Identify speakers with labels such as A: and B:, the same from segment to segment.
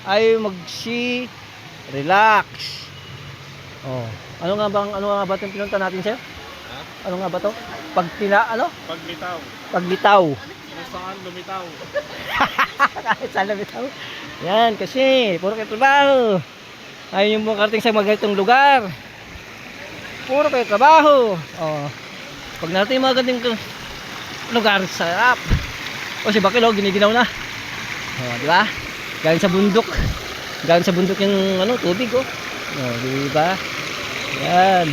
A: ay relax. Oh. Ano nga ba 'tong pinunta natin, sir?
B: Ha?
A: Ano nga ba 'to?
B: Paglitaw.
A: Paglitaw.
B: Kung saan lumitaw.
A: Kahit saan lumitaw. Yan, kasi puro kayo trabaho. Ayaw yung makarating sa magandang lugar. Puro kayo trabaho. Oh. Pag natin yung magandang lugar, sarap. O si Bakilo, giniginaw na. Oh, di ba? Galing sa bundok. Galing sa bundok yung tubig, oh. Oh, di ba? Yan.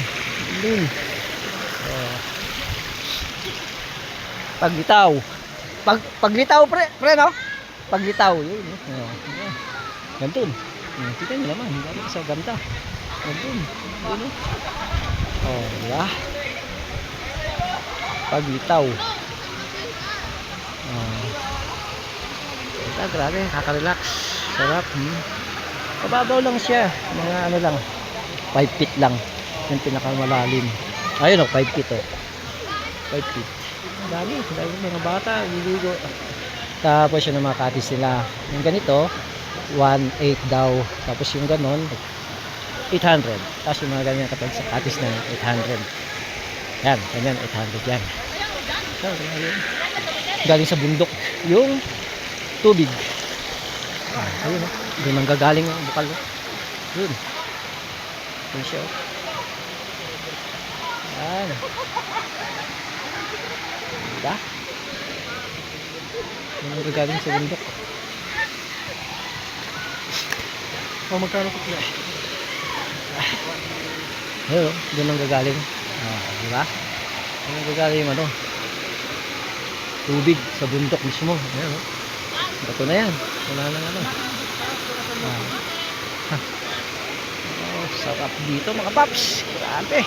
A: Dun. Oh. Paglitaw. Paglitaw, pre, no? Paglitaw, yun. Oh. Gantun. Kita nyo naman, galing sa ganda. Gantun. Yun, oh, di ba? Paglitaw. Grabe, kakarelax. Sarap. Kababaw lang siya. Mga lang. 5 feet lang. Yung pinakamalalim. Ayun 5 feet 5 feet. Dami mga bata. Liligo. Tapos yung mga katis nila. Yung ganito, 1.8 daw. Tapos yung ganon, 800. Tapos yung mga ganyan kapag sa katis na 800. Yan, ganyan 800 yan. So, galing sa bundok yung tubig. Ayun, doon ang gagaling ang bukal. Yun. Yun siya. Yan. Diba? Doon ang gagaling sa bundok. Magkano ko pala? Ayun, doon ang gagaling. Diba? Doon ang gagaling yung tubig sa bundok mismo. Ayan, bato na yan. Wala nang sarap dito mga paps. Grabe.